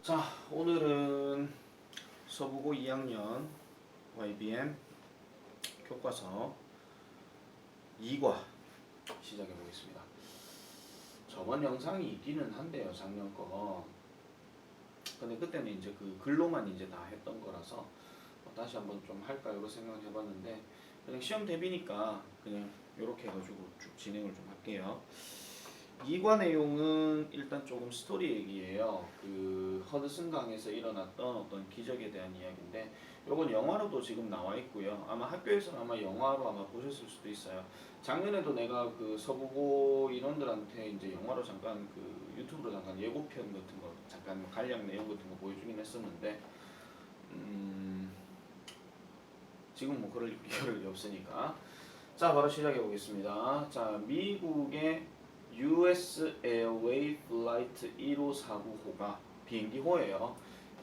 자, 오늘은 서부고 2학년 YBM 교과서 2과 시작해 보겠습니다. 저번 영상이 있기는 한데요, 작년 거. 근데 그때는 이제 그 글로만 이제 다 했던 거라서 다시 한번 좀 할까 이런 생각을 해봤는데, 그냥 시험 대비니까 그냥 이렇게 해가지고 쭉 진행을 좀 할게요. 2과 내용은 일단 조금 스토리 얘기예요. 그 허드슨 강에서 일어났던 어떤 기적에 대한 이야기인데, 요건 영화로도 지금 나와 있고요. 아마 학교에서 아마 영화로 아마 보셨을 수도 있어요. 작년에도 내가 그 서부고 인원들한테 이제 영화로 잠깐 그 유튜브로 잠깐 예고편 같은 거 잠깐 뭐 간략 내용 같은 거 보여주긴 했었는데, 지금 뭐 그럴 겨를이 없으니까. 자, 바로 시작해 보겠습니다. 자, 미국의 US Airway Flight 15495가 비행기호예요.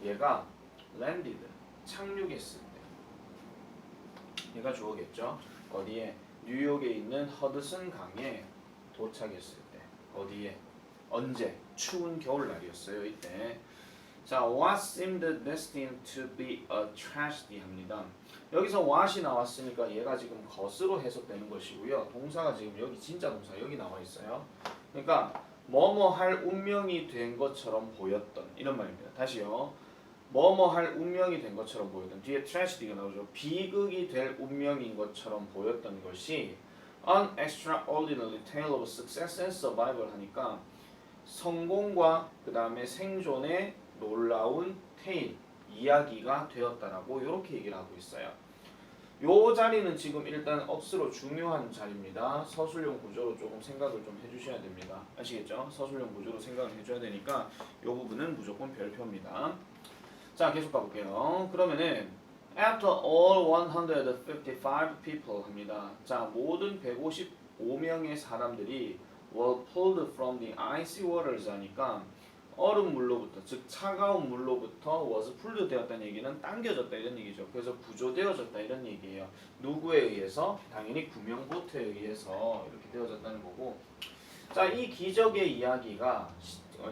얘가 landed, 착륙했을 때, 얘가 주어겠죠. 어디에? 뉴욕에 있는 허드슨 강에 도착했을 때. 어디에? 언제? 추운 겨울날이었어요, 이때. 자, what seemed destined to be a tragedy 합니다. 여기서 what이 나왔으니까 얘가 지금 것으로 해석되는 것이고요. 동사가 지금 여기 진짜 동사 여기 나와 있어요. 그러니까 뭐뭐 할 운명이 된 것처럼 보였던 이런 말입니다. 다시요. 뭐뭐 할 운명이 된 것처럼 보였던, 뒤에 tragedy가 나오죠. 비극이 될 운명인 것처럼 보였던 것이 an extraordinary tale of success and survival 하니까 성공과 그 다음에 생존의 놀라운 테일, 이야기가 되었다라고 이렇게 얘기를 하고 있어요. 요 자리는 지금 일단 억수로 중요한 자리입니다. 서술형 구조로 조금 생각을 좀 해주셔야 됩니다. 아시겠죠? 서술형 구조로 생각을 해줘야 되니까 요 부분은 무조건 별표입니다. 자, 계속 가볼게요. 그러면은 after all 155 people 합니다. 자, 모든 155명의 사람들이 were pulled from the icy waters 하니까 얼음 물로부터, 즉 차가운 물로부터 was pulled 되었다는 얘기는 당겨졌다 이런 얘기죠. 그래서 구조되어졌다 이런 얘기예요. 누구에 의해서? 당연히 구명보트에 의해서 이렇게 되어졌다는 거고. 자, 이 기적의 이야기가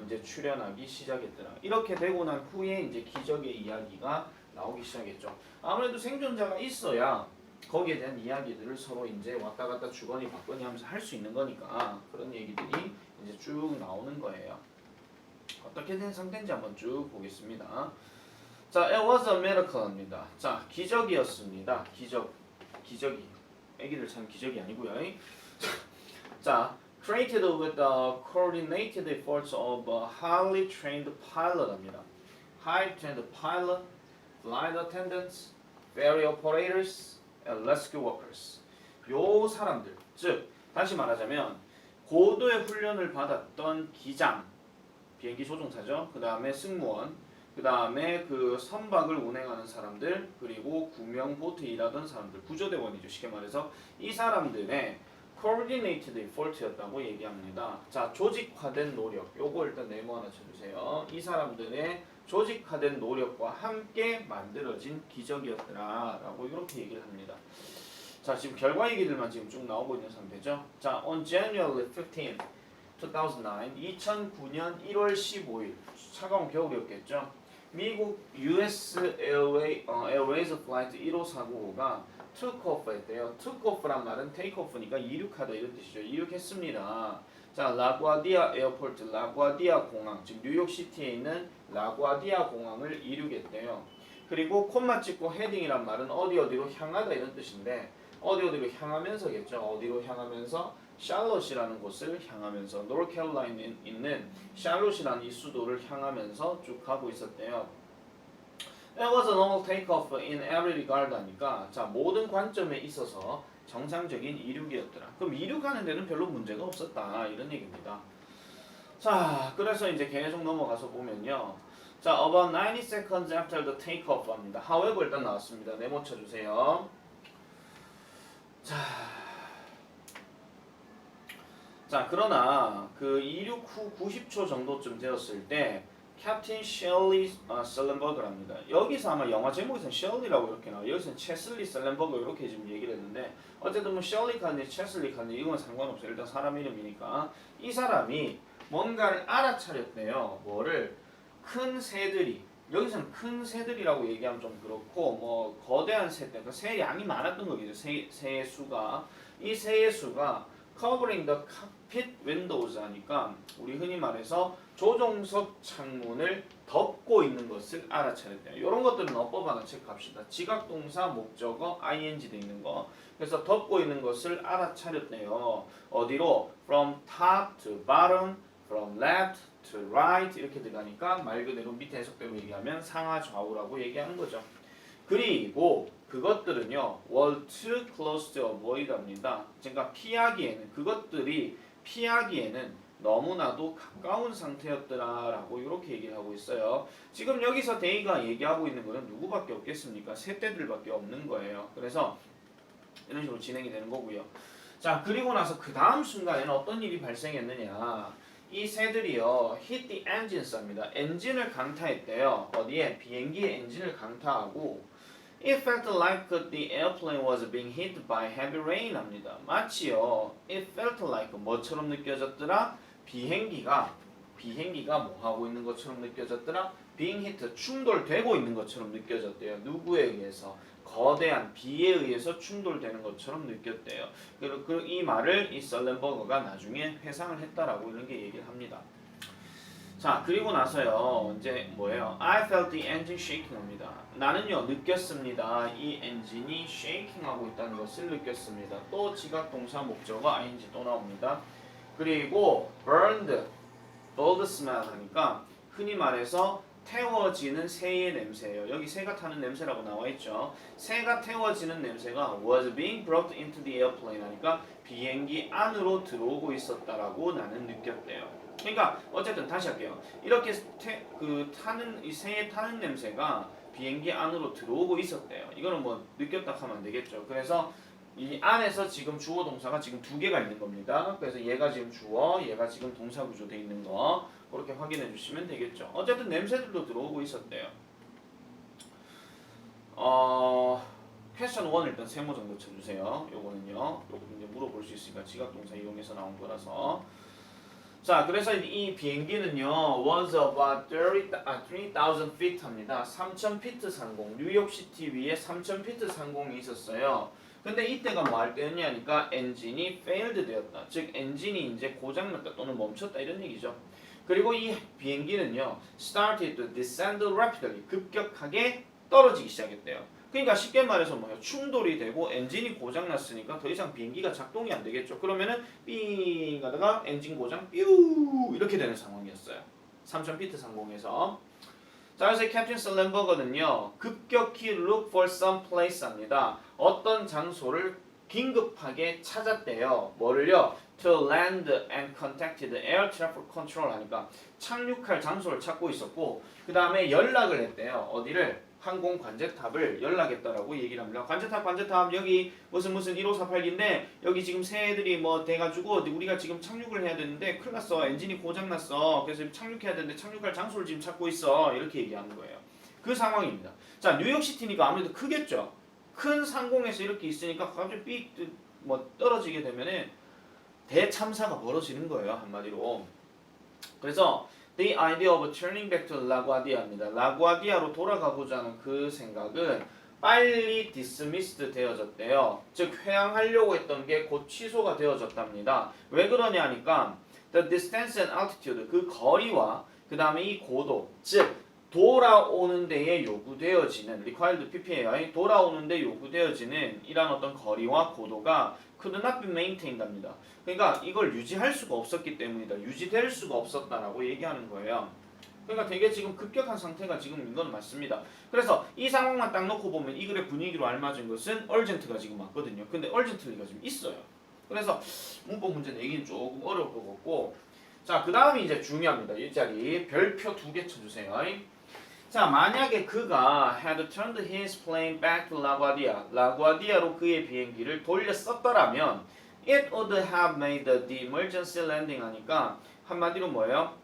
이제 출현하기 시작했더라. 이렇게 되고 난 후에 이제 기적의 이야기가 나오기 시작했죠. 아무래도 생존자가 있어야 거기에 대한 이야기들을 서로 이제 왔다 갔다 주거니 받거니 하면서 할 수 있는 거니까 그런 얘기들이 이제 쭉 나오는 거예요. 어떻게 된 상태인지 한번 쭉 보겠습니다. 자, it was a miracle입니다. 자, 기적이었습니다. 기적이. 애기들 참 기적이 아니고요. 자, created with the coordinated efforts of a highly trained pilot입니다. Highly trained pilot, flight attendants, ferry operators, and rescue workers. 요 사람들, 즉 다시 말하자면 고도의 훈련을 받았던 기장, 비행기 조종사죠. 그 다음에 승무원, 그 다음에 그 선박을 운행하는 사람들, 그리고 구명보트에 일하던 사람들, 구조대원이죠. 쉽게 말해서 이 사람들의 coordinated effort였다고 얘기합니다. 자, 조직화된 노력. 요거 일단 네모 하나 쳐주세요. 이 사람들의 조직화된 노력과 함께 만들어진 기적이었더라 라고 이렇게 얘기를 합니다. 자, 지금 결과 얘기들만 지금 쭉 나오고 있는 상태죠. 자, on January 15, 2009년 1월 15일 차가운 겨울이었겠죠. 미국 US Airways Flight 15495가 took off 했대요. took off란 말은 take off니까 이륙하다 이런 뜻이죠. 이륙했습니다. 자, 라구아디아 에어포트, 라구아디아 공항, 즉 뉴욕시티에 있는 라구아디아 공항을 이륙했대요. 그리고 콤마 찍고 헤딩이란 말은 어디로 향하다 이런 뜻인데 어디로 향하면서겠죠. 어디로 향하면서? 샬롯이라는 곳을 향하면서 노스캐롤라이나에 있는 샬롯이라는 이 수도를 향하면서 쭉 가고 있었대요. It was a normal takeoff in every regard 하니까 자, 모든 관점에 있어서 정상적인 이륙이었더라. 그럼 이륙하는 데는 별로 문제가 없었다 이런 얘기입니다. 자, 그래서 이제 계속 넘어가서 보면요. 자, about 90 seconds after the takeoff 합니다. however 일단 나왔습니다. 네모 쳐주세요. 자, 그러나 그 이륙 후 90초 정도쯤 되었을 때 캡틴 셸리 셀렌버그랍니다. 여기서 아마 영화 제목에서는 셸리라고 이렇게 나와요. 여기서는 체슬리 셀렌버그 이렇게 지금 얘기를 했는데 어쨌든 뭐 셸리 칸지 체슬리 칸지 이건 상관없어요. 일단 사람 이름이니까 이 사람이 뭔가를 알아차렸대요. 뭐를? 큰 새들이 여기서는 큰 새들이라고 얘기하면 좀 그렇고 뭐 거대한 새 때문에 새 양이 많았던 거겠죠. 새의 수가 이 새의 수가 covering the cockpit windows 하니까 우리 흔히 말해서 조종석 창문을 덮고 있는 것을 알아차렸대요. 이런 것들은 어법 하나 체크합시다. 지각동사 목적어 ing 돼 있는 거. 그래서 덮고 있는 것을 알아차렸대요. 어디로? From top to bottom, from left to right 이렇게 들어가니까 말 그대로 밑에 해석대로 얘기하면 상하 좌우라고 얘기하는 거죠. 그리고 그것들은요 were too close to avoid 합니다. 그러니까 그것들이 피하기에는 너무나도 가까운 상태였더라라고 이렇게 얘기를 하고 있어요. 지금 여기서 데이가 얘기하고 있는 거는 누구밖에 없겠습니까? 새떼들밖에 없는 거예요. 그래서 이런 식으로 진행이 되는 거고요. 자, 그리고 나서 그 다음 순간에는 어떤 일이 발생했느냐? 이 새들이요 hit the engines 합니다. 엔진을 강타했대요. 어디에? 비행기의 엔진을 강타하고 It felt like the airplane was being hit by heavy rain 합니다. 마치요 it felt like 뭐처럼 느껴졌더라? 비행기가 뭐 하고 있는 것처럼 느껴졌더라? being hit 충돌되고 있는 것처럼 느껴졌대요. 누구에 의해서? 거대한 비에 의해서 충돌되는 것처럼 느꼈대요. 그리고 이 말을 이 썰렌버거가 나중에 회상을 했다라고 이런 게 얘기를 합니다. 자, 그리고 나서요 이제 뭐예요? I felt the engine shaking 합니다. 나는요 느꼈습니다. 이 엔진이 shaking 하고 있다는 것을 느꼈습니다. 또 지각동사 목적어 ing 또 나옵니다. 그리고 burned smell 하니까 흔히 말해서 태워지는 새의 냄새예요. 여기 새가 타는 냄새라고 나와 있죠. 새가 태워지는 냄새가 was being brought into the airplane 하니까 비행기 안으로 들어오고 있었다라고 나는 느꼈대요. 그러니까 어쨌든 다시 할게요. 이렇게 이 새의 타는 냄새가 비행기 안으로 들어오고 있었대요. 이거는 뭐 느꼈다 하면 안 되겠죠. 그래서 이 안에서 지금 주어 동사가 지금 두 개가 있는 겁니다. 그래서 얘가 지금 주어, 얘가 지금 동사 구조돼 있는 거 그렇게 확인해 주시면 되겠죠. 어쨌든 냄새들도 들어오고 있었대요. 퀘스천 1 일단 세모 정도 쳐주세요. 요거는요. 요거 이제 물어볼 수 있으니까 지각동사 이용해서 나온 거라서. 자, 그래서 이 비행기는요 was about 3,000 feet 합니다. 3,000피트 상공, 뉴욕시티 위에 3,000피트 상공이 있었어요. 근데 이때가 뭐 할 때였냐니까 엔진이 failed 되었다. 즉 엔진이 이제 고장났다 또는 멈췄다 이런 얘기죠. 그리고 이 비행기는요 started to descend rapidly 급격하게 떨어지기 시작했대요. 그러니까 쉽게 말해서 뭐예요? 충돌이 되고 엔진이 고장났으니까 더 이상 비행기가 작동이 안 되겠죠. 그러면은 삥 가다가 엔진 고장 뾰 이렇게 되는 상황이었어요. 3,000피트 상공에서. 자, 그래서 캡틴 썰렌버거는요 급격히 look for some place 합니다. 어떤 장소를 긴급하게 찾았대요. 뭐를요? To land and contacted air traffic control 하니까 착륙할 장소를 찾고 있었고 그 다음에 연락을 했대요. 어디를? 항공 관제탑을 연락했다라고 얘기를 합니다. 관제탑 여기 무슨 1548기인데 여기 지금 새들이 뭐 돼가지고 우리가 지금 착륙을 해야 되는데 큰일 났어. 엔진이 고장났어. 그래서 착륙해야 되는데 착륙할 장소를 지금 찾고 있어. 이렇게 얘기하는 거예요. 그 상황입니다. 자, 뉴욕시티니까 아무래도 크겠죠. 큰 상공에서 이렇게 있으니까 갑자기 삑 뭐 떨어지게 되면은 대참사가 벌어지는 거예요. 한마디로. 그래서 The idea of turning back to LaGuardia입니다. 라구아디아로 돌아가고자 하는 그 생각은 빨리 dismissed 되어졌대요. 즉 회항하려고 했던 게 곧 취소가 되어졌답니다. 왜 그러냐 하니까 the distance and altitude 그 거리와 그 다음에 이 고도 즉 돌아오는 데에 요구되어지는 required pp예요. 돌아오는 데 요구되어지는 이런 어떤 거리와 고도가 could not be maintained 합니다. 그러니까 이걸 유지할 수가 없었기 때문이다. 유지될 수가 없었다라고 얘기하는 거예요. 그러니까 되게 지금 급격한 상태가 지금 이건 맞습니다. 그래서 이 상황만 딱 놓고 보면 이 글의 분위기로 알맞은 것은 urgent가 지금 맞거든요. 근데 urgent가 지금 있어요. 그래서 문법 문제 내기는 조금 어려울 것 같고 자, 그 다음이 이제 중요합니다. 이 자리 별표 2개 쳐주세요. 자, 만약에 그가 had turned his plane back to LaGuardia, 라구아디아로 그의 비행기를 돌렸었더라면 it would have made the emergency landing 하니까 한마디로 뭐예요?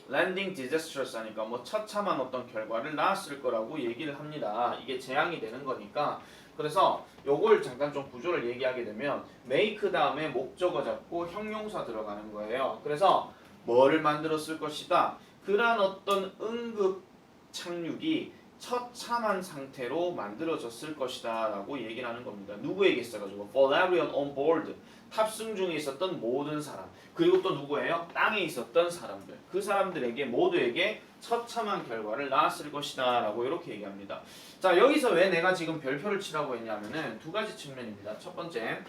landing disastrous 하니까 뭐 처참한 어떤 결과를 낳았을 거라고 얘기를 합니다. 이게 재앙이 되는 거니까. 그래서 요걸 잠깐 좀 구조를 얘기하게 되면 make 다음에 목적어 잡고 형용사 들어가는 거예요. 그래서 뭐를 만들었을 것이다? 그러한 어떤 응급 착륙이 처참한 상태로 만들어졌을 것이다 라고 얘기를 하는 겁니다. 누구에게 써가지고 for everyone on board 탑승 중에 있었던 모든 사람 그리고 또 누구예요? 땅에 있었던 사람들 그 사람들에게 모두에게 처참한 결과를 낳았을 것이다 라고 이렇게 얘기합니다. 자 여기서 왜 내가 지금 별표를 치라고 했냐면은 두 가지 측면입니다. 첫 번째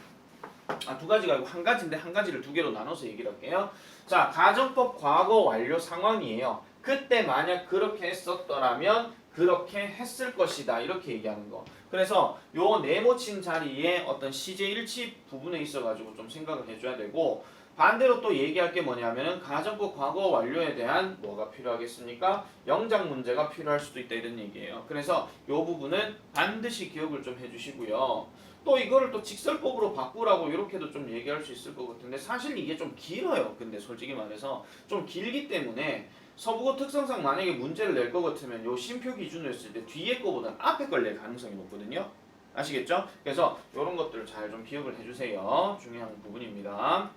두 가지가 아니고 한 가지인데 한 가지를 두 개로 나눠서 얘기를 할게요. 자 가정법 과거 완료 상황이에요. 그때 만약 그렇게 했었더라면 그렇게 했을 것이다 이렇게 얘기하는 거. 그래서 요 네모친 자리에 어떤 시제 일치 부분에 있어가지고 좀 생각을 해줘야 되고 반대로 또 얘기할 게 뭐냐면은 가정법 과거 완료에 대한 뭐가 필요하겠습니까? 영작 문제가 필요할 수도 있다 이런 얘기예요. 그래서 요 부분은 반드시 기억을 좀 해주시고요. 또 이거를 또 직설법으로 바꾸라고 이렇게도 좀 얘기할 수 있을 것 같은데 사실 이게 좀 길어요. 근데 솔직히 말해서 좀 길기 때문에 서부고 특성상 만약에 문제를 낼 것 같으면 요 심표 기준으로 했을 때 뒤에 거보다는 앞에 걸 낼 가능성이 높거든요. 아시겠죠? 그래서 이런 것들을 잘 좀 기억을 해주세요. 중요한 부분입니다.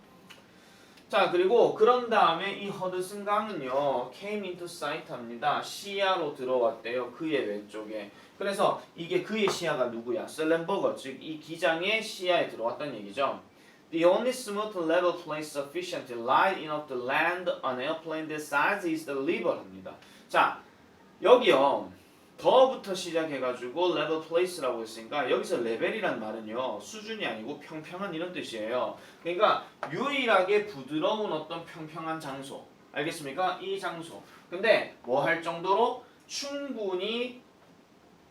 자 그리고 그런 다음에 이 허드슨 강은요 came into sight 합니다. 시야로 들어왔대요. 그의 왼쪽에. 그래서 이게 그의 시야가 누구야? 셀렌버거 즉 이 기장의 시야에 들어왔다는 얘기죠. The only smooth level place sufficient light enough to land an airplane this size is the river 합니다. 자 여기요 더부터 시작해가지고 level place라고 했으니까 여기서 레벨이란 말은요 수준이 아니고 평평한 이런 뜻이에요. 그러니까 유일하게 부드러운 어떤 평평한 장소 알겠습니까? 이 장소 근데 뭐 할 정도로 충분히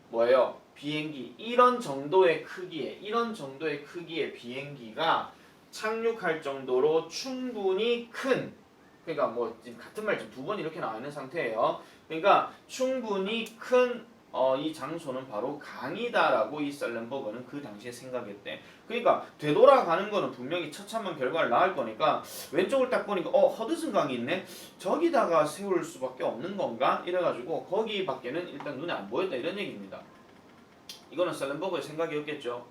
뭐예요? 비행기 이런 정도의 크기의 비행기가 착륙할 정도로 충분히 큰 그러니까 뭐 지금 같은 말 지금 두 번 이렇게 나와 있는 상태예요. 그러니까 충분히 큰 이 장소는 바로 강이다라고 이 셀렌버거는 그 당시에 생각했대. 그러니까 되돌아가는 거는 분명히 처참한 결과를 낳을 거니까 왼쪽을 딱 보니까 허드슨 강이 있네. 저기다가 세울 수밖에 없는 건가? 이래가지고 거기밖에는 일단 눈에 안 보였다 이런 얘기입니다. 이거는 셀렌버거의 생각이었겠죠.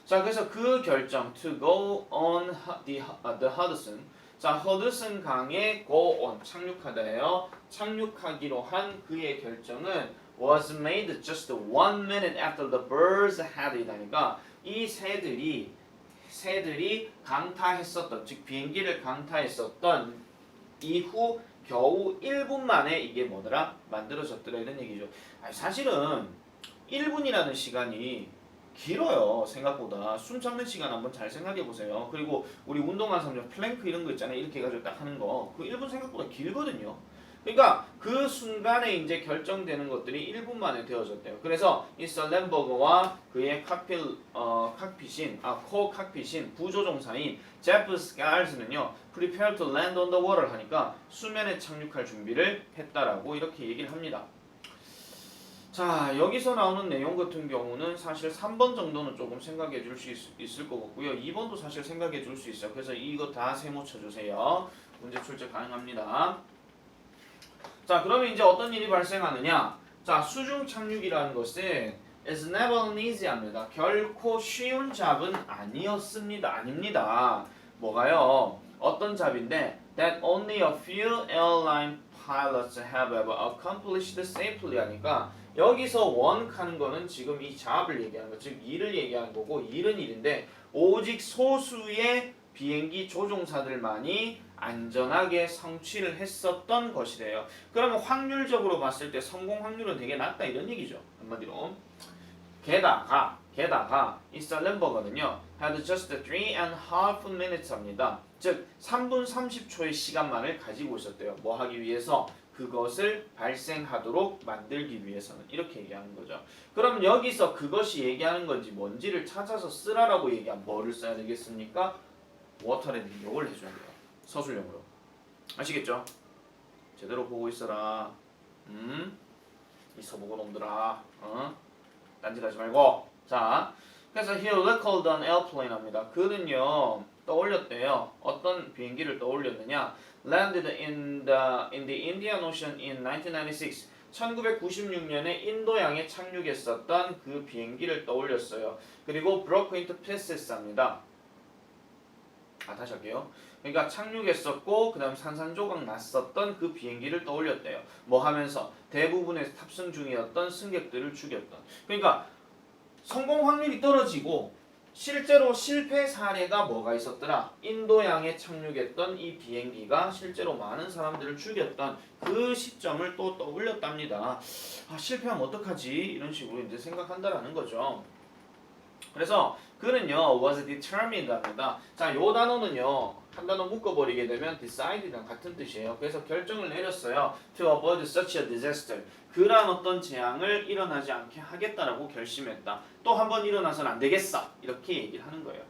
자 그래서 그 결정 to go on the Hudson 자 허드슨 강에 go on 착륙하다예요. 착륙하기로 한 그의 결정은 was made just 1 minute after the birds had it 하니까 이 새들이 강타했었던 즉 비행기를 강타했었던 이후 겨우 1분 만에 이게 뭐더라? 만들어졌더라 이런 얘기죠. 아니, 사실은 1분이라는 시간이 길어요. 생각보다. 숨 참는 시간 한번 잘 생각해 보세요. 그리고 우리 운동하는 사람들 플랭크 이런 거 있잖아요. 이렇게 해가지고 딱 하는 거. 그 1분 생각보다 길거든요. 그러니까 그 순간에 이제 결정되는 것들이 1분 만에 되어졌대요. 그래서 이 셀렌버거와 그의 코-칵핏인 부조종사인 제프 스칼즈는요. prepare to land on the water 하니까 수면에 착륙할 준비를 했다라고 이렇게 얘기를 합니다. 자 여기서 나오는 내용 같은 경우는 사실 3번 정도는 조금 생각해 줄 수 있을 것 같고요. 2번도 사실 생각해 줄 수 있어요. 그래서 이거 다 세모 쳐주세요. 문제 출제 가능합니다. 자 그러면 이제 어떤 일이 발생하느냐. 자 수중 착륙이라는 것은 is never easy 합니다. 결코 쉬운 잡은 아닙니다. 뭐가요? 어떤 잡인데 that only a few airline pilots have ever accomplished safely 하니까 여기서 원하는 거는 지금 이 잡을 얘기하는 거, 즉 일을 얘기하는 거고 일은 일인데 오직 소수의 비행기 조종사들만이 안전하게 성취를 했었던 것이래요. 그러면 확률적으로 봤을 때 성공 확률은 되게 낮다 이런 얘기죠. 한마디로. 게다가 이 셀렌버거는요 had just 3.5 minutes 합니다. 즉 3분 30초의 시간만을 가지고 있었대요. 뭐 하기 위해서? 그것을 발생하도록 만들기 위해서는 이렇게 얘기하는 거죠. 그럼 여기서 그것이 얘기하는 건지 뭔지를 찾아서 쓰라라고 얘기하면 뭐를 써야 되겠습니까? 워터랜드 요걸 해줘야 돼요. 서술형으로. 아시겠죠? 제대로 보고 있어라. 이 서보고 놈들아. 딴짓하지 말고. 자, 그래서 he recalled an airplane 합니다. 그는요 떠올렸대요. 어떤 비행기를 떠올렸느냐? Landed in the Indian Ocean in 1996. 1996년에 인도양에 착륙했었던 그 비행기를 떠올렸어요. 그리고 broke into pieces 합니다. 다시 할게요. 그러니까 착륙했었고 그다음 산산조각 났었던 그 비행기를 떠올렸대요. 뭐 하면서 대부분의 탑승 중이었던 승객들을 죽였던. 그러니까 성공 확률이 떨어지고 실제로 실패 사례가 뭐가 있었더라? 인도양에 착륙했던 이 비행기가 실제로 많은 사람들을 죽였던 그 시점을 또 떠올렸답니다. 아, 실패하면 어떡하지? 이런 식으로 이제 생각한다라는 거죠. 그래서 그는요 was determined 합니다. 자, 요 단어는요 한 단어 묶어버리게 되면 decided랑 같은 뜻이에요. 그래서 결정을 내렸어요. to avoid such a disaster. 그러한 어떤 재앙을 일어나지 않게 하겠다라고 결심했다. 또 한 번 일어나서는 안 되겠어. 이렇게 얘기를 하는 거예요.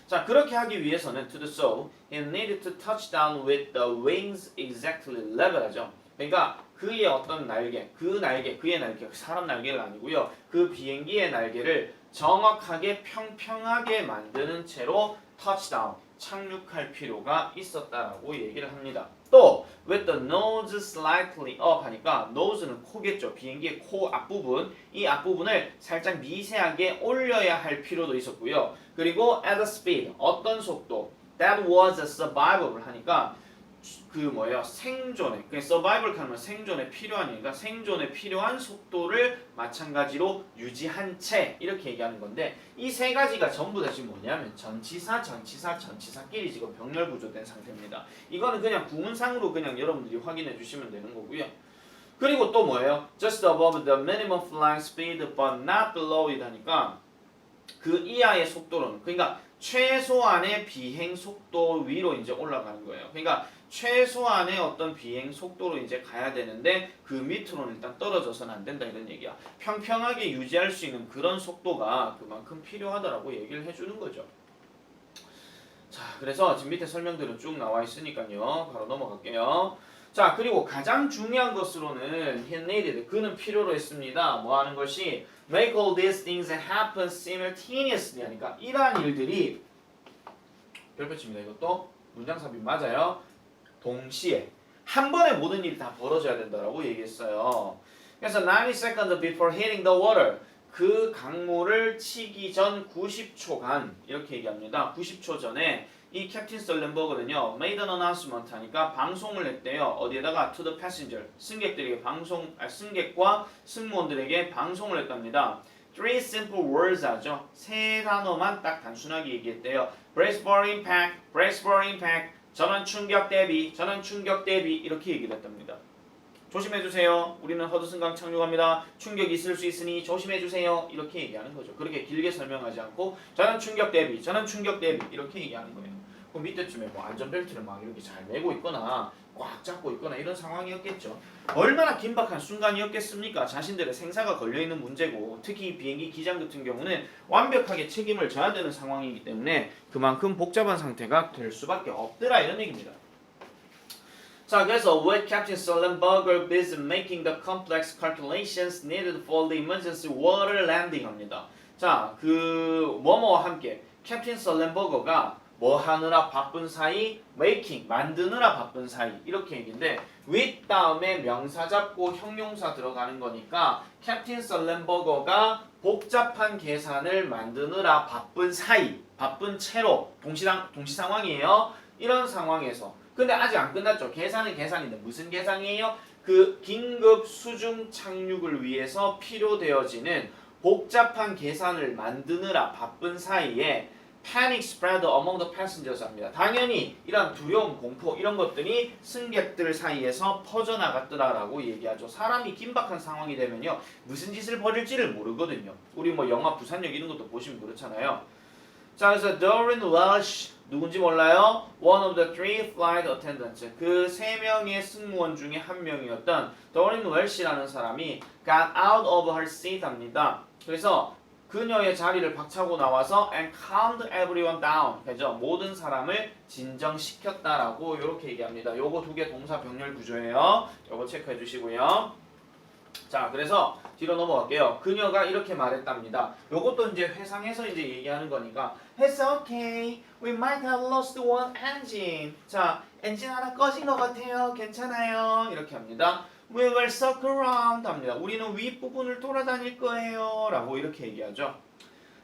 자, 그렇게 하기 위해서는 to do so, he needed to touch down with the wings exactly level 하죠. 그러니까 그의 어떤 날개, 그의 날개, 사람 날개가 아니고요. 그 비행기의 날개를 정확하게 평평하게 만드는 채로 touchdown, 착륙할 필요가 있었다라고 얘기를 합니다. 또 with the nose slightly up 하니까 nose는 코겠죠. 비행기의 코 앞부분, 이 앞부분을 살짝 미세하게 올려야 할 필요도 있었고요. 그리고 at a speed, 어떤 속도 that was survivable 하니까 그 뭐예요? 생존에, 그 survival 하면 생존에 필요하니까 생존에 필요한 속도를 마찬가지로 유지한 채 이렇게 얘기하는 건데 이 세 가지가 전부 다 지금 뭐냐면 전치사끼리 지금 병렬 구조된 상태입니다. 이거는 그냥 구문상으로 그냥 여러분들이 확인해 주시면 되는 거고요. 그리고 또 뭐예요? Just above the minimum flying speed but not below it 하니까 그 이하의 속도로는 그러니까 최소한의 비행 속도 위로 이제 올라가는 거예요. 그러니까 최소한의 어떤 비행 속도로 이제 가야 되는데 그 밑으로는 일단 떨어져서는 안 된다 이런 얘기야. 평평하게 유지할 수 있는 그런 속도가 그만큼 필요하다라고 얘기를 해주는 거죠. 자, 그래서 지금 밑에 설명들은 쭉 나와 있으니까요. 바로 넘어갈게요. 자, 그리고 가장 중요한 것으로는 he needed, 그는 필요로 했습니다. 뭐 하는 것이 make all these things happen simultaneously 하니까 이러한 일들이 별표치입니다. 이것도 문장삽입 맞아요. 동시에 한 번에 모든 일이 다 벌어져야 된다라고 얘기했어요. 그래서 90 seconds before hitting the water, 그 강물을 치기 전 90초간 이렇게 얘기합니다. 90초 전에 이 캡틴 설렌버그는요 made an announcement 하니까 방송을 했대요. 어디에다가 to the passenger, 승객들에게 승객과 승무원들에게 방송을 했답니다. Three simple words 하죠. 세 단어만 딱 단순하게 얘기했대요. Brace for impact, brace for impact. 전원 충격 대비, 전원 충격 대비 이렇게 얘기를 했답니다. 조심해주세요. 우리는 허드슨강 착륙합니다. 충격이 있을 수 있으니 조심해주세요. 이렇게 얘기하는 거죠. 그렇게 길게 설명하지 않고 전원 충격 대비, 전원 충격 대비 이렇게 얘기하는 거예요. 그럼 밑에쯤에 뭐 안전벨트를 막 이렇게 잘 매고 있거나 꽉 잡고 있거나 이런 상황이었겠죠. 얼마나 긴박한 순간이었겠습니까? 자신들의 생사가 걸려있는 문제고 특히 비행기 기장 같은 경우는 완벽하게 책임을 져야 되는 상황이기 때문에 그만큼 복잡한 상태가 될 수밖에 없더라 이런 얘기입니다. 자, 그래서 with Captain Sullenberger busy making the complex calculations needed for the emergency water landing 합니다. 자, 그 뭐뭐와 함께 캡틴 설렌버거가 뭐 하느라 바쁜 사이 making 만드느라 바쁜 사이 이렇게 얘기인데 with 다음에 명사 잡고 형용사 들어가는 거니까 캡틴 설렌버거가 복잡한 계산을 만드느라 바쁜 사이 바쁜 채로 동시 상황이에요. 이런 상황에서 근데 아직 안 끝났죠. 계산은 계산인데 무슨 계산이에요? 그 긴급 수중 착륙을 위해서 필요되어지는 복잡한 계산을 만드느라 바쁜 사이에 panic spread among the passengers 합니다. 당연히 이런 두려움, 공포 이런 것들이 승객들 사이에서 퍼져나갔더라라고 얘기하죠. 사람이 긴박한 상황이 되면요. 무슨 짓을 벌일지를 모르거든요. 우리 뭐 영화 부산역 이런 것도 보시면 그렇잖아요. 자, 그래서 Doreen Welsh 누군지 몰라요? One of the three flight attendants. 그 세 명의 승무원 중에 한 명이었던 Doreen Welsh라는 사람이 got out of her seat 합니다. 그래서 그녀의 자리를 박차고 나와서 and calmed everyone down. 그죠? 모든 사람을 진정시켰다라고 이렇게 얘기합니다. 요거 두 개 동사 병렬 구조예요. 요거 체크해 주시고요. 자, 그래서 뒤로 넘어갈게요. 그녀가 이렇게 말했답니다. 요것도 이제 회상해서 이제 얘기하는 거니까 It's okay. We might have lost one engine. 자, 엔진 하나 꺼진 것 같아요. 괜찮아요. 이렇게 합니다. We will circle around 합니다. 우리는 윗부분을 돌아다닐 거예요. 라고 이렇게 얘기하죠.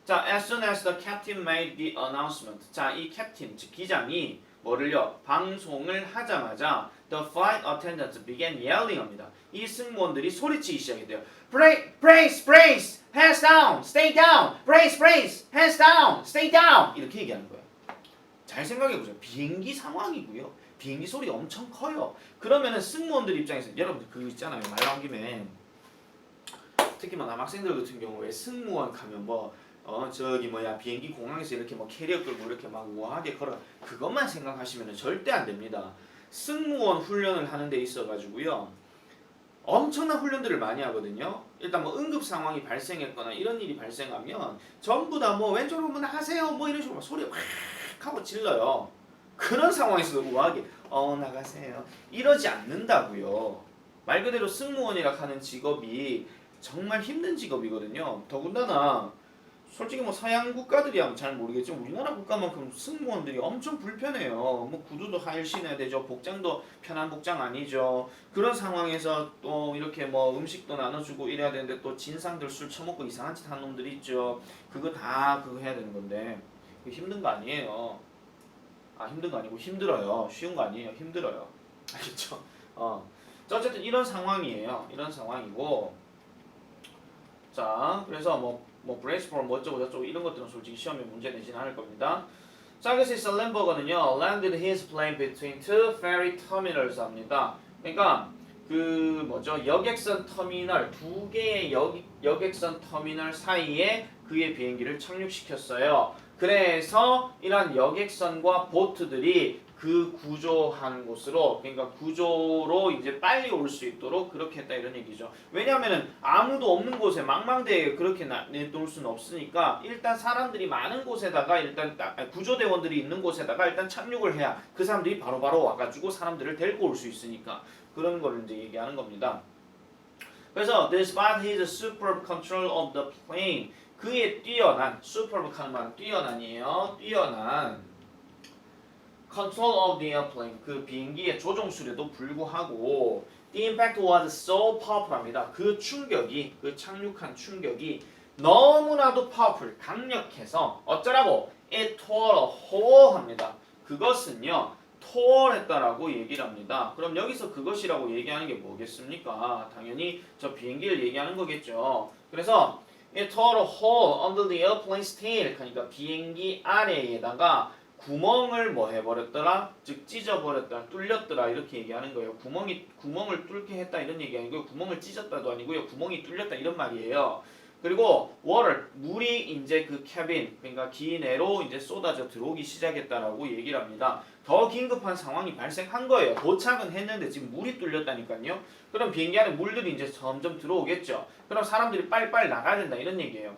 자, as soon as the captain made the announcement. 자, 이 캡틴, 즉 기장이 뭐를요? 방송을 하자마자 the flight attendants began yelling 합니다. 이 승무원들이 소리치기 시작했대요. Brace, brace, hands down, stay down. Brace, brace, hands down, stay down. 이렇게 얘기하는 거예요. 잘 생각해보세요. 비행기 상황이고요. 비행기 소리 엄청 커요. 그러면은 승무원들 입장에서 여러분들 그거 있잖아요. 말 나온 김에 특히 뭐 남학생들 같은 경우에 승무원 가면 저기 비행기 공항에서 이렇게 캐리어 끌고 이렇게 막 우아하게 걸어 그것만 생각하시면 절대 안 됩니다. 승무원 훈련을 하는 데 있어 가지고요. 엄청난 훈련들을 많이 하거든요. 일단 응급 상황이 발생했거나 이런 일이 발생하면 전부 다 왼쪽으로 한번 나가세요 이런 식으로 소리 확 하고 질러요. 그런 상황에서도 우아하게 나가세요 이러지 않는다고요. 말 그대로 승무원이라 하는 직업이 정말 힘든 직업이거든요. 더군다나 솔직히 서양 국가들이야 잘 모르겠지만 우리나라 국가만큼 승무원들이 엄청 불편해요. 구두도 하일 신어야 되죠. 복장도 편한 복장 아니죠. 그런 상황에서 또 이렇게 음식도 나눠주고 이래야 되는데 또 진상들 술 처먹고 이상한 짓 하는 놈들이 있죠. 그거 다 그거 해야 되는 건데 힘든 거 아니에요. 힘든 거 아니고 힘들어요. 쉬운 거 아니에요. 힘들어요. 알겠죠? 어쨌든 이런 상황이에요. 이런 상황이고 자 그래서 브레이스포럼 어쩌고 저쩌고 이런 것들은 솔직히 시험에 문제 내지는 않을 겁니다. 자 그래서 이 셀렌버거는요 landed his plane between two ferry terminals 합니다. 그러니까 여객선 터미널 두 개의 여객선 터미널 사이에 그의 비행기를 착륙시켰어요. 그래서 이런 여객선과 보트들이 그 구조한 곳으로 그러니까 구조로 이제 빨리 올 수 있도록 그렇게 했다 이런 얘기죠. 왜냐하면은 아무도 없는 곳에 망망대해 그렇게 내놓을 수는 없으니까 일단 사람들이 많은 곳에다가 일단 구조대원들이 있는 곳에다가 일단 착륙을 해야 그 사람들이 바로바로 와가지고 사람들을 데리고 올 수 있으니까 그런 걸 이제 얘기하는 겁니다. 그래서 despite his superb control of the plane 그의 뛰어난 superb 하는 말은 뛰어난이에요. 뛰어난 control of the airplane 그 비행기의 조종술에도 불구하고 the impact was so powerful합니다. 그 충격이 그 착륙한 충격이 너무나도 powerful 강력해서 어쩌라고 it tore a hole 합니다. 그것은요 토어했다라고 얘기를 합니다. 그럼 여기서 그것이라고 얘기하는 게 뭐겠습니까? 당연히 저 비행기를 얘기하는 거겠죠. 그래서 it tore a hole under the airplane's tail 그러니까 비행기 아래에다가 구멍을 해버렸더라? 즉 찢어버렸더라, 뚫렸더라 이렇게 얘기하는 거예요. 구멍을 뚫게 했다 이런 얘기 아니고요. 구멍을 찢었다도 아니고요. 구멍이 뚫렸다 이런 말이에요. 그리고 water, 물이 이제 그 캐빈, 그러니까 기내로 이제 쏟아져 들어오기 시작했다라고 얘기를 합니다. 더 긴급한 상황이 발생한 거예요. 도착은 했는데 지금 물이 뚫렸다니까요. 그럼 비행기 안에 물들이 이제 점점 들어오겠죠. 그럼 사람들이 빨리빨리 나가야 된다 이런 얘기예요.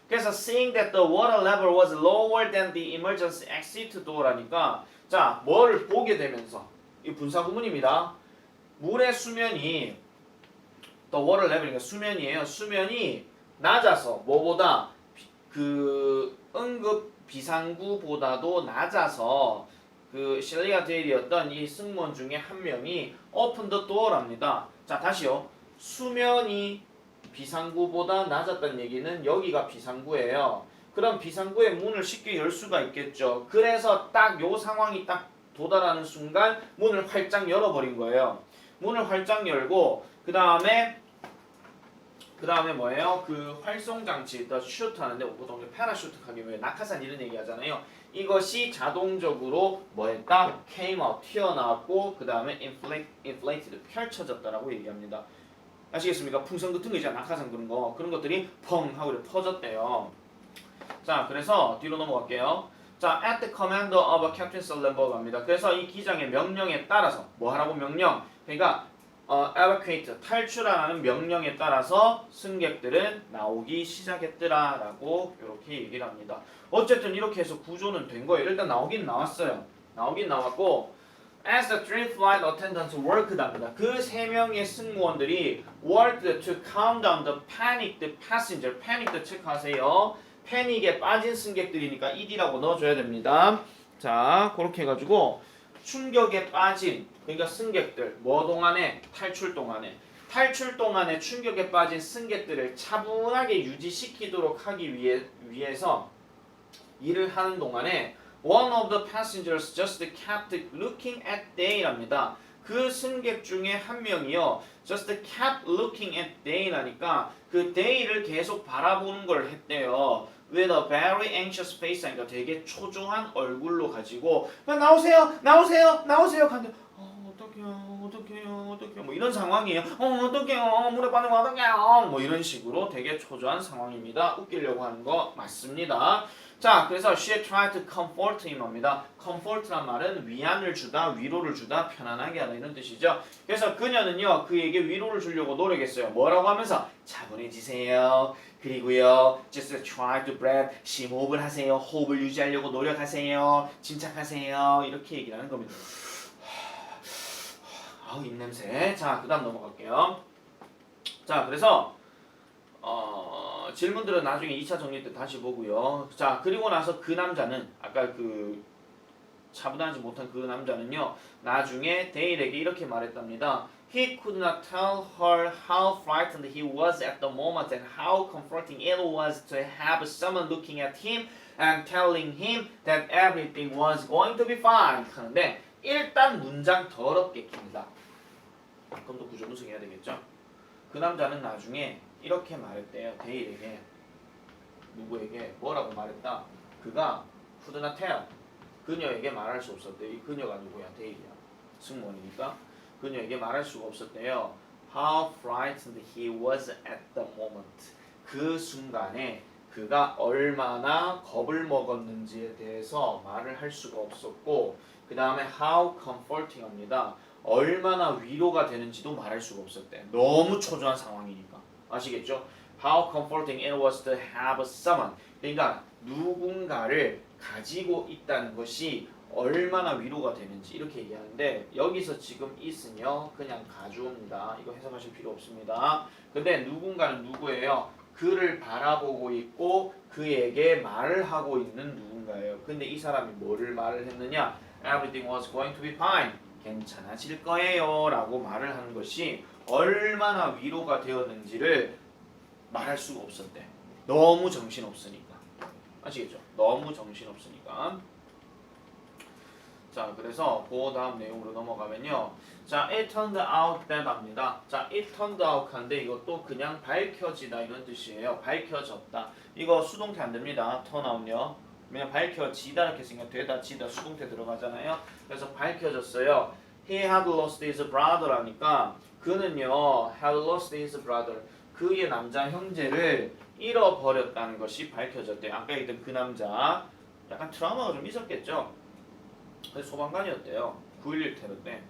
그래서 seeing that the water level was lower than the emergency exit door라니까 자 뭐를 보게 되면서 이 분사구문입니다. 물의 수면이 the water level이니까 수면이에요. 수면이 낮아서 뭐보다 그 응급 비상구보다도 낮아서 그 실리아 데일이었던 이 승무원 중에 한 명이 open the door랍니다. 자 다시요. 수면이 비상구보다 낮았다는 얘기는 여기가 비상구예요. 그럼 비상구의 문을 쉽게 열 수가 있겠죠. 그래서 딱 요 상황이 딱 도달하는 순간 문을 활짝 열어버린 거예요. 문을 활짝 열고 그 다음에 뭐예요? 그 활송장치, the shoot 하는데 보통 패라슈트 하기 위해 낙하산 이런 얘기 하잖아요. 이것이 자동적으로 뭐했다? came out, 튀어나왔고 그 다음에 inflated, 펼쳐졌다라고 얘기합니다. 아시겠습니까? 풍선 같은 거 있잖아. 낙하산 그런 것들이 펑 하고 이렇게 터졌대요. 자, 그래서 뒤로 넘어갈게요. 자, at the command of Captain Sullenberg 합니다. 그래서 이 기장의 명령에 따라서 뭐 하라고 명령? 그러니까 evacuate, 탈출하라는 명령에 따라서 승객들은 나오기 시작했더라라고 이렇게 얘기를 합니다. 어쨌든 이렇게 해서 구조는 된 거예요. 일단 나오긴 나왔어요. 나오긴 나왔고 As the three flight attendants worked 합니다. 그 세 명의 승무원들이 worked to calm down the panicked passenger. panicked 체크하세요. 패닉에 빠진 승객들이니까 ed라고 넣어줘야 됩니다. 자, 그렇게 해가지고 충격에 빠진 그러니까 승객들 뭐 동안에 탈출 동안에 충격에 빠진 승객들을 차분하게 유지시키도록 하기 위해서 일을 하는 동안에 One of the passengers just kept looking at Dale랍니다. 그 승객 중에 한 명이요. just kept looking at Dale하니까 그 Dale을 계속 바라보는 걸 했대요. with a very anxious face 하니까 되게 초조한 얼굴로 가지고 나오세요 나오세요 나오세요 하는데 어떡해요 뭐 이런 상황이에요. 어떡해요 물에 빠지면 어떡해요 뭐 이런 식으로 되게 초조한 상황입니다. 웃기려고 하는 거 맞습니다. 자, 그래서 she tried to comfort him 합니다. comfort란 말은 위안을 주다, 위로를 주다, 편안하게 하다 이런 뜻이죠. 그래서 그녀는요 그에게 위로를 주려고 노력했어요. 뭐라고 하면서 차분해지세요. 그리고요 just try to breathe, 심호흡을 하세요. 호흡을 유지하려고 노력하세요. 침착하세요. 이렇게 얘기를 하는 겁니다. 아우 입냄새. 자, 그 다음 넘어갈게요. 자, 그래서 질문들은 나중에 2차 정리 때 다시 보고요. 자, 그리고 나서 그 남자는 아까 그 차분하지 못한 그 남자는요. 나중에 데일에게 이렇게 말했답니다. He could not tell her how frightened he was at the moment and how comforting it was to have someone looking at him and telling him that everything was going to be fine. 하는데 일단 문장 더럽게 깁니다. 그럼 또 구조 분석해야 되겠죠? 그 남자는 나중에 이렇게 말했대요. 데일에게. 누구에게 뭐라고 말했다? 그가 could not tell. 그녀에게 말할 수 없었대요. 이 그녀가 누구야? 데일이야. 승무원이니까. 그녀에게 말할 수가 없었대요. How frightened he was at the moment. 그 순간에 그가 얼마나 겁을 먹었는지에 대해서 말을 할 수가 없었고 그 다음에 how comforting 합니다. 얼마나 위로가 되는지도 말할 수가 없었대. 너무 초조한 상황이니까. 아시겠죠? How comforting it was to have someone. 그러니까 누군가를 가지고 있다는 것이 얼마나 위로가 되는지 이렇게 얘기하는데 여기서 지금 is은요 그냥 가주어입니다. 이거 해석하실 필요 없습니다. 근데 누군가는 누구예요? 그를 바라보고 있고 그에게 말을 하고 있는 누군가예요. 근데 이 사람이 뭐를 말을 했느냐? Everything was going to be fine. 괜찮아질 거예요 라고 말을 하는 것이 얼마나 위로가 되었는지를 말할 수가 없었대. 너무 정신없으니까. 아시겠죠? 너무 정신없으니까. 자, 그래서 그 다음 내용으로 넘어가면요. 자, it turned out that 합니다. 자, it turned out 한데 이것도 그냥 밝혀지다 이런 뜻이에요. 밝혀졌다. 이거 수동태 안 됩니다. turn out요. 그냥 밝혀지다 이렇게 생각 되다 지다 수동태 들어가잖아요. 그래서 밝혀졌어요. He had lost his brother라니까 그는요 had lost his brother 그의 남자 형제를 잃어버렸다는 것이 밝혀졌대요. 아까 얘기했던 그 남자 약간 트라우마가 좀 있었겠죠. 그래서 소방관이었대요. 9.11 테러 때.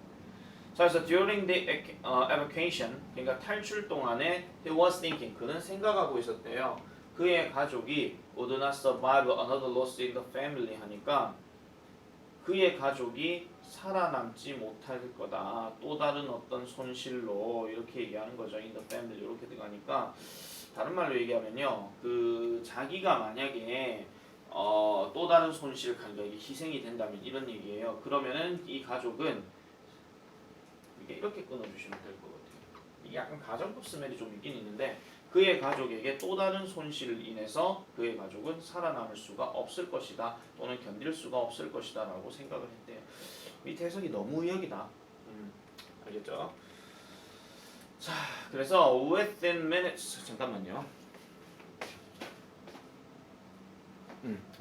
자, 그래서 during the evacuation 그러니까 탈출 동안에 he was thinking 그는 생각하고 있었대요. 그의 가족이 would not survive another loss in the family 하니까 그의 가족이 살아남지 못할 거다. 또 다른 어떤 손실로 이렇게 얘기하는 거죠. in the family 이렇게 들어가니까 다른 말로 얘기하면요. 그 자기가 만약에 또 다른 손실 가격이 희생이 된다면 이런 얘기예요. 그러면은 이 가족은 이렇게 끊어주시면 될 것 같아요. 이게 약간 가정법 스멜이 좀 있긴 있는데 그의 가족에게 또 다른 손실을 인해서 그의 가족은 살아남을 수가 없을 것이다 또는 견딜 수가 없을 것이다 라고 생각을 했대요. 밑에 해석이 너무 의역이다. 알겠죠? 자, 그래서 within minutes 잠깐만요.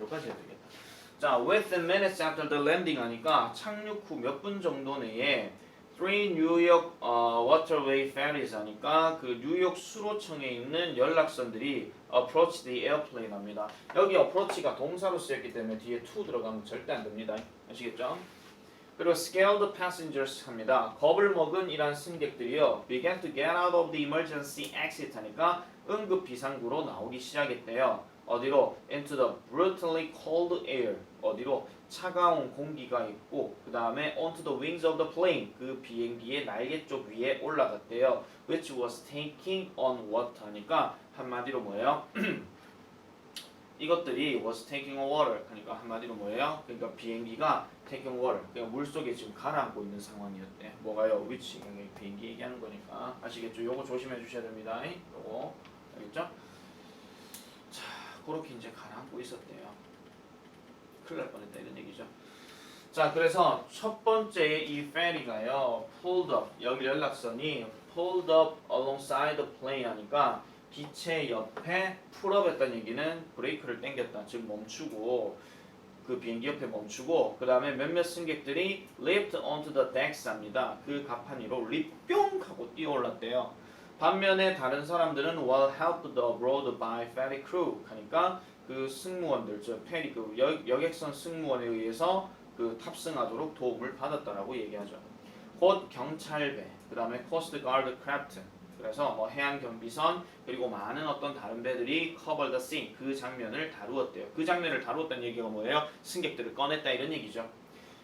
여기까지 해야 되겠다. 자, within minutes after the landing 하니까 착륙 후 몇 분 정도 내에 three 뉴욕 waterway ferries 하니까 그 뉴욕 수로청에 있는 연락선들이 approach the airplane 합니다. 여기 approach가 동사로 쓰였기 때문에 뒤에 to 들어가면 절대 안 됩니다. 아시겠죠? 그리고 scared passengers 합니다. 겁을 먹은 이란 승객들이요 began to get out of the emergency exit 하니까 응급 비상구로 나오기 시작했대요. 어디로? into the brutally cold air. 어디로? 차가운 공기가 있고 그 다음에 onto the wings of the plane. 그 비행기의 날개 쪽 위에 올라갔대요. which was taking on water 하니까 한마디로 뭐예요? 이것들이 was taking on water 하니까 한마디로 뭐예요? 그러니까 비행기가 taking water 그러니까 물속에 지금 가라앉고 있는 상황이었대. 뭐가요? which 비행기 얘기하는 거니까 아시겠죠? 요거 조심해 주셔야 됩니다. 요거 알겠죠? 자, 그렇게 이제 가라앉고 있었대요. 큰일 날 뻔했다 이런 얘기죠. 자, 그래서 첫 번째 이 ferry가요, pulled up, 여기 연락선이 pulled up alongside the plane 하니까 기체 옆에 pull up 했다는 얘기는 브레이크를 당겼다, 즉 멈추고 그 비행기 옆에 멈추고 그 다음에 몇몇 승객들이 leaped onto the decks 합니다. 그 갑판 위로 leap 뿅 하고 뛰어올랐대요. 반면에 다른 사람들은 were helped abroad by ferry crew 하니까 그 승무원들, 즉 페리 그 여객선 승무원에 의해서 그 탑승하도록 도움을 받았다라고 얘기하죠. 곧 경찰배, 그 다음에 코스트 가드 크래프트, 그래서 뭐 해양 경비선 그리고 많은 어떤 다른 배들이 cover the scene, 그 장면을 다루었대요. 그 장면을 다루었다는 얘기가 뭐예요? 승객들을 꺼냈다 이런 얘기죠.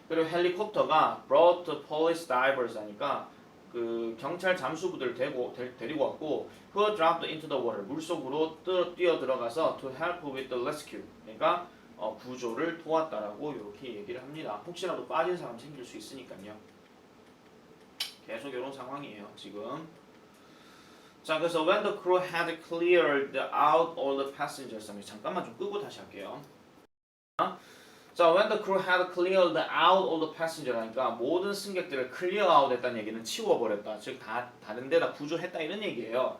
그리고 헬리콥터가 brought police divers 하니까 그 경찰 잠수부들 데리고 왔고 who dropped into the water, 물속으로 뛰어 들어가서 to help with the rescue, 그러니까 구조를 도왔다라고 이렇게 얘기를 합니다. 혹시라도 빠진 사람 생길 수 있으니까요. 계속 이런 상황이에요 지금. 자, 그래서 when the crew had cleared out all the passengers, 잠깐만 좀 끄고 다시 할게요. 자, when the crew had cleared out all the passengers 하니까 모든 승객들을 clear out 했다는 얘기는 치워버렸다, 즉 다른 데다 구조했다 이런 얘기예요.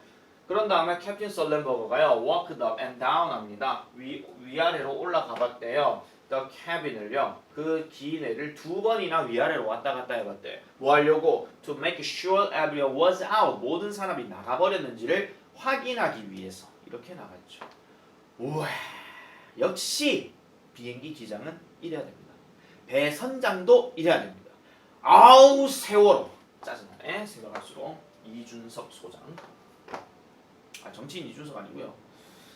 그런 다음에 캡틴 설렌버거가요 walked up and down 합니다. 위아래로 올라가 봤대요. the cabin을요, 그 기내를 두 번이나 위아래로 왔다 갔다 해봤대. 뭐 하려고? to make sure everyone was out, 모든 사람이 나가버렸는지를 확인하기 위해서 이렇게 나갔죠. 우와, 역시 비행기 기장은 이래야 됩니다. 배 선장도 이래야 됩니다. 아우 세월호, 짜증나네 생각할수록. 이준석 소장, 정치인 이준석 아니고요.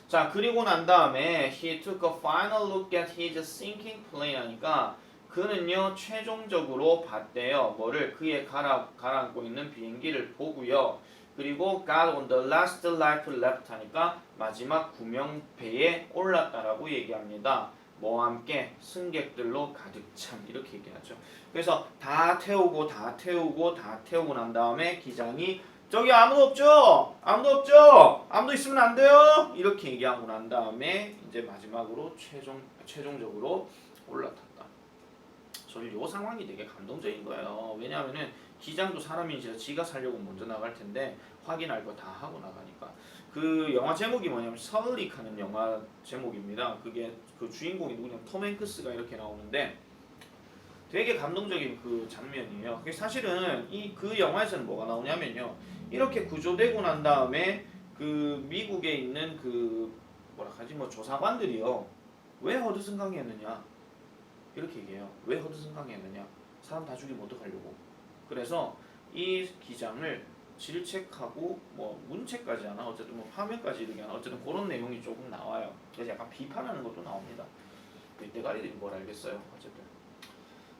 자, 그리고 난 다음에 he took a final look at his sinking plane 하니까 그는요 최종적으로 봤대요. 뭐를? 그의 가라앉고 있는 비행기를 보고요. 그리고 got on the last life left 하니까 마지막 구명배에 올랐다라고 얘기합니다. 뭐와 함께? 승객들로 가득 찬, 이렇게 얘기하죠. 그래서 다 태우고 난 다음에 기장이 저기 아무도 없죠? 아무도 없죠? 아무도 있으면 안 돼요? 이렇게 얘기하고 난 다음에 이제 마지막으로 최종적으로 올라탔다. 저는 이 상황이 되게 감동적인 거예요. 왜냐하면은 기장도 사람인지 지가 살려고 먼저 나갈 텐데 확인할 거 다 하고 나가니까. 그 영화 제목이 뭐냐면 설릭하는 영화 제목입니다. 그게 그 주인공이 누구냐면 톰 행크스가 이렇게 나오는데 되게 감동적인 그 장면이에요. 그게 사실은 그 영화에서는 뭐가 나오냐면요, 이렇게 구조되고 난 다음에 그 미국에 있는 그 뭐 조사관들이요, 왜 허드슨 강에 했느냐 이렇게 얘기해요. 왜 허드슨 강에 했느냐? 사람 다 죽이면 어떡하려고? 그래서 이 기장을 질책하고 뭐 문책까지 하나, 어쨌든 뭐 파면까지 이르게 하나, 어쨌든 그런 내용이 조금 나와요. 그래서 약간 비판하는 것도 나옵니다. 대가리들이 뭘 알겠어요. 어쨌든.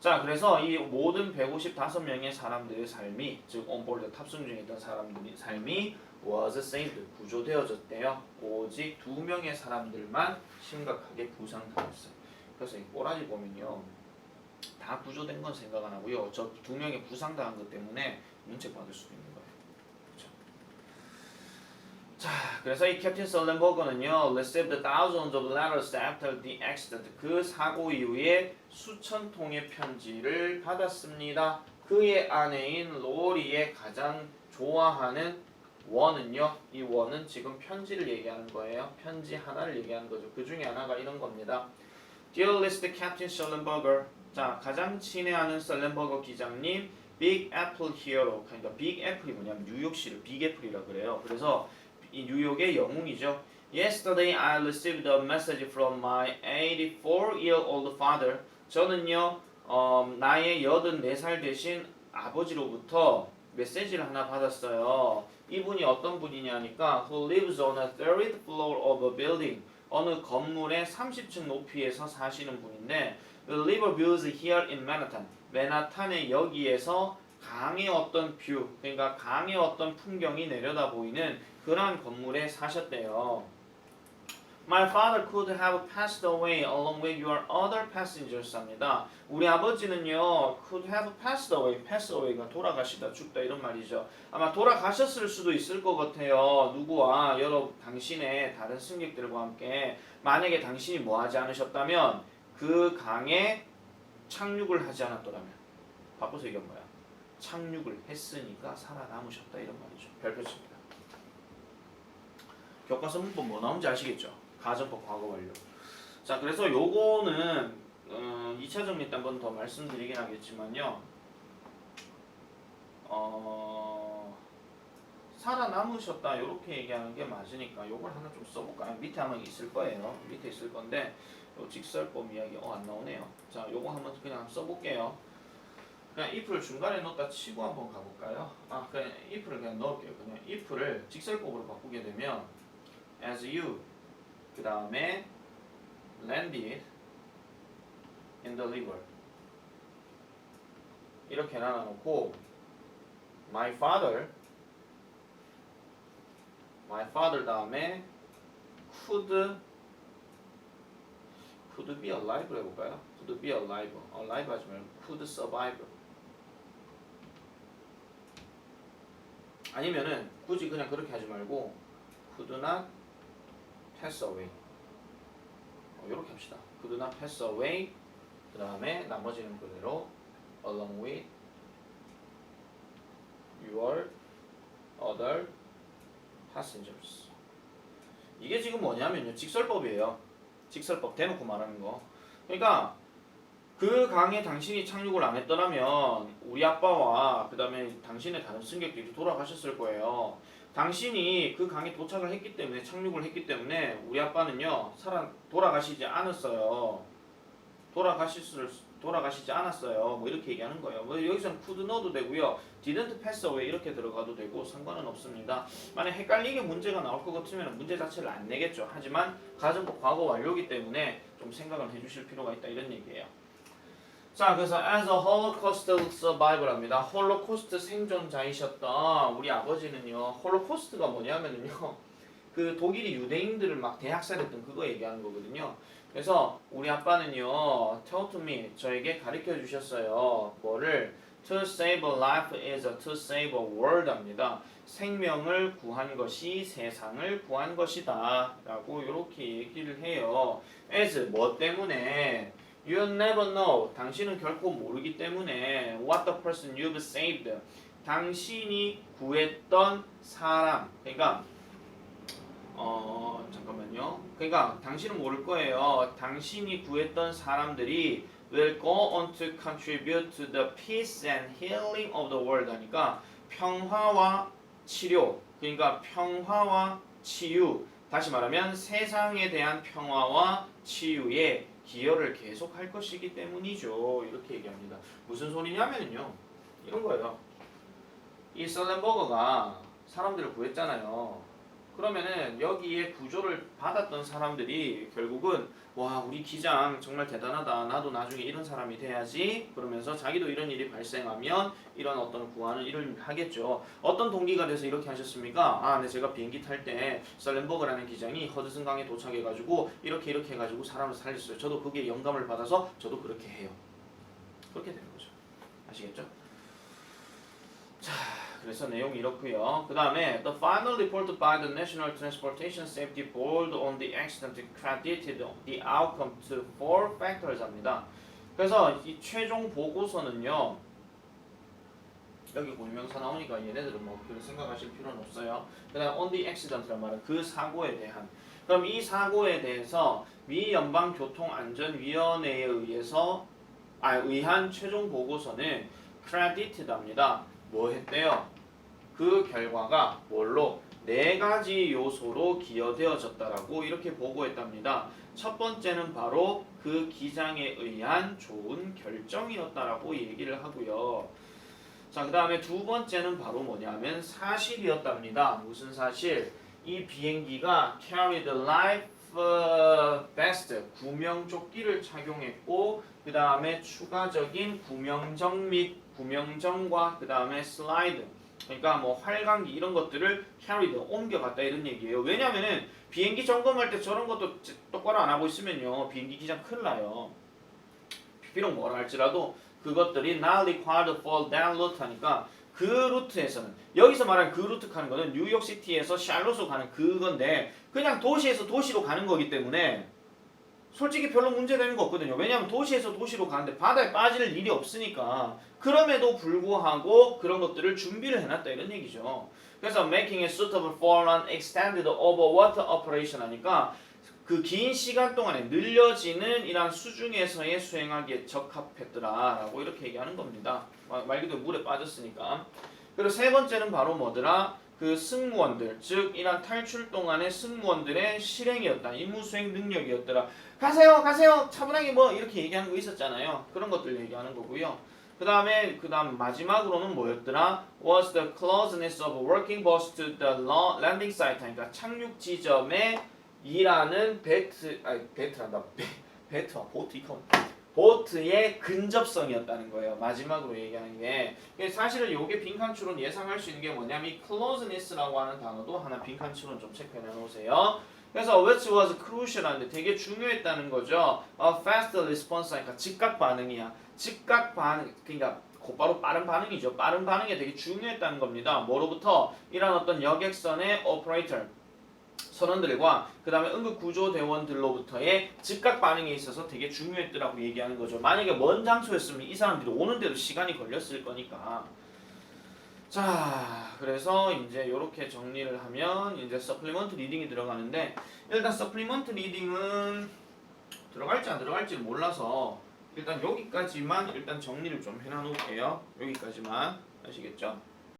자, 그래서 이 모든 155명의 사람들의 삶이, 즉 온보드 탑승 중에 있던 사람들의 삶이 was saved, 구조되어졌대요. 오직 2명의 사람들만 심각하게 부상당했어요. 그래서 이 꼬라지 보면요, 다 구조된 건 생각 안 하고요, 저 2명이 부상당한 것 때문에 문책받을 수도 있는 거예요. 그렇죠? 자, 그래서 이 캡틴 설렌버거는요 received thousands of letters after the accident, 그 사고 이후에 수천 통의 편지를 받았습니다. 그의 아내인 로리의 가장 좋아하는 원은요, 이 원은 지금 편지를 얘기하는 거예요. 편지 하나를 얘기하는 거죠. 그 중에 하나가 이런 겁니다. Dearest Captain Sullenberger, 자, 가장 친애하는 설렌버거 기장님, Big Apple Hero, 그러니까 Big Apple이 뭐냐면 뉴욕시를 빅 애플이라 그래요. 그래서 이 뉴욕의 영웅이죠. Yesterday I received a message from my 84-year-old father. 저는요, 나의 84살 되신 아버지로부터 메시지를 하나 받았어요. 이분이 어떤 분이냐니까 who lives on a third floor of a building, 어느 건물의 30층 높이에서 사시는 분인데 the river views here in Manhattan, 맨하탄의 여기에서 강의 어떤 뷰, 그러니까 강의 어떤 풍경이 내려다 보이는 그러한 건물에 사셨대요. My father could have passed away along with your other passengers 합니다. 우리 아버지는요 could have passed away, pass away가 돌아가시다, 죽다 이런 말이죠. 아마 돌아가셨을 수도 있을 것 같아요. 누구와? 당신의 다른 승객들과 함께. 만약에 당신이 뭐 하지 않으셨다면 그 강에 착륙을 하지 않았더라면 바꿔서 얘기한 거야. 착륙을 했으니까 살아남으셨다 이런 말이죠. 별표입니다. 교과서 문법 뭐 나오는지 아시겠죠? 가정법 과거 완료. 자, 그래서 요거는 2차 정리 때 한 번 더 말씀드리긴 하겠지만요. 살아남으셨다 이렇게 얘기하는 게 맞으니까 요걸 하나 좀 써볼까요? 밑에 아마 있을 거예요. 밑에 있을 건데 요 직설법 이야기 안 나오네요. 자, 요거 한번 그냥 써볼게요. 그냥 if를 중간에 넣었다 치고 한번 가볼까요? 그냥 if를 그냥 넣을게요. 그냥 if를 직설법으로 바꾸게 되면 as you 그 다음에 landed in the river 이렇게 나눠놓고 my father 다음에 could be alive 해볼까요? could be alive 하지 말고 could survive 아니면은 굳이 그냥 그렇게 하지 말고 could not pass away 이렇게 합시다. could not pass away 그 다음에 나머지는 그대로 along with your other passengers 이게 지금 뭐냐면요. 직설법이에요. 직설법 대놓고 말하는 거. 그러니까 그 강에 당신이 착륙을 안 했더라면 우리 아빠와 그 다음에 당신의 다른 승객들이 돌아가셨을 거예요. 당신이 그 강에 도착을 했기 때문에 착륙을 했기 때문에 우리 아빠는요 돌아가시지 않았어요. 돌아가시지 않았어요. 뭐 이렇게 얘기하는 거예요. 뭐 여기서는 could 넣어도 되고요. didn't pass away 이렇게 들어가도 되고 상관은 없습니다. 만약 헷갈리게 문제가 나올 것 같으면 문제 자체를 안 내겠죠. 하지만 가정법 과거 완료이기 때문에 좀 생각을 해주실 필요가 있다 이런 얘기예요. 자, 그래서 as a Holocaust survivor입니다. 홀로코스트 생존자이셨던 우리 아버지는요. 홀로코스트가 뭐냐면요. 그 독일이 유대인들을 막 대학살했던 그거 얘기하는 거거든요. 그래서 우리 아빠는요. taught me 저에게 가르쳐 주셨어요. 뭐를 to save a life is to save a world 합니다. 생명을 구한 것이 세상을 구한 것이다 라고 이렇게 얘기를 해요. as 뭐 때문에 You never know. 당신은 결코 모르기 때문에 what the person you've saved. 당신이 구했던 사람. 그러니까 잠깐만요. 그러니까 당신은 모를 거예요. 당신이 구했던 사람들이 will go on to contribute to the peace and healing of the world 하니까 평화와 치료. 그러니까 평화와 치유. 다시 말하면 세상에 대한 평화와 치유에 기여를 계속할 것이기 때문이죠. 이렇게 얘기합니다. 무슨 소리냐면요. 이런 거예요. 이 썰렌버거가 사람들을 구했잖아요. 그러면은 여기에 구조를 받았던 사람들이 결국은 와 우리 기장 정말 대단하다. 나도 나중에 이런 사람이 돼야지. 그러면서 자기도 이런 일이 발생하면 이런 어떤 구하는 일을 하겠죠. 어떤 동기가 돼서 이렇게 하셨습니까? 네 제가 비행기 탈 때 썰렌버거라는 기장이 허드슨 강에 도착해가지고 이렇게 해가지고 사람을 살렸어요. 저도 그게 영감을 받아서 저도 그렇게 해요. 그렇게 되는 거죠. 아시겠죠? 자, 그래서 내용이 이렇고요. 그 다음에 The final report by the National Transportation Safety Board on the accident credited the outcome to 4 factors 합니다. 그래서 이 최종 보고서는요. 여기 고유명사 나오니까 얘네들은 뭐 그런 생각하실 필요는 없어요. 그 다음 on the accident란 말은 그 사고에 대한. 그럼 이 사고에 대해서 미 연방교통안전위원회에 의한 최종 보고서는 credited합니다. 뭐 했대요? 그 결과가 뭘로? 4가지 요소로 기여되어졌다라고 이렇게 보고했답니다. 첫 번째는 바로 그 기장에 의한 좋은 결정이었다라고 얘기를 하고요. 자, 그 다음에 두 번째는 바로 뭐냐면 사실이었답니다. 무슨 사실? 이 비행기가 carried life vest, 구명조끼를 착용했고 그 다음에 추가적인 구명정 및 구명정과 그 다음에 슬라이드 그러니까 뭐 활강기 이런 것들을 carried 옮겨갔다 이런 얘기예요. 왜냐면은 비행기 점검할 때 저런 것도 똑바로 안 하고 있으면요 비행기 기장 큰일 나요. 비록 뭐라 할지라도 그것들이 not required for that route 하니까 그 루트에서는 여기서 말하는 그 루트 가는 거는 뉴욕시티에서 샬롯으로 가는 그건데 그냥 도시에서 도시로 가는 거기 때문에 솔직히 별로 문제되는 거 없거든요. 왜냐하면 도시에서 도시로 가는데 바다에 빠질 일이 없으니까. 그럼에도 불구하고 그런 것들을 준비를 해놨다 이런 얘기죠. 그래서 making it suitable for an extended overwater operation 하니까 그 긴 시간 동안에 늘려지는 이런 수중에서의 수행하기에 적합했더라라고 이렇게 얘기하는 겁니다. 말 그대로 물에 빠졌으니까. 그리고 세 번째는 바로 뭐더라? 그 승무원들, 즉 이런 탈출 동안의 승무원들의 실행이었다. 임무 수행 능력이었더라. 가세요, 가세요. 차분하게 뭐 이렇게 얘기하는 거 있었잖아요. 그런 것들 얘기하는 거고요. 그다음 마지막으로는 뭐였더라? Was the closeness of working boats to the landing site. 그러니까 착륙 지점에 일하는 보트의 근접성이었다는 거예요. 마지막으로 얘기하는 게. 사실은 요게 빈칸 추론 예상할 수 있는 게 뭐냐면 이 closeness라고 하는 단어도 하나 빈칸 추론 좀 체크해 놓으세요. 그래서 which was crucial한데 되게 중요했다는 거죠. A fast response 하니까 즉각 반응이야. 즉각 반응 그러니까 곧바로 빠른 반응이죠. 빠른 반응이 되게 중요했다는 겁니다. 뭐로부터? 이런 어떤 여객선의 operator 선원들과 그 다음에 응급구조대원들로부터의 즉각 반응에 있어서 되게 중요했더라고 얘기하는 거죠. 만약에 먼 장소였으면 이 사람들이 오는데도 시간이 걸렸을 거니까. 자, 그래서 이제 이렇게 정리를 하면 이제 서플리먼트 리딩이 들어가는데 일단 서플리먼트 리딩은 들어갈지 안 들어갈지 몰라서 일단 여기까지만 일단 정리를 좀 해놔 놓을게요. 여기까지만 아시겠죠?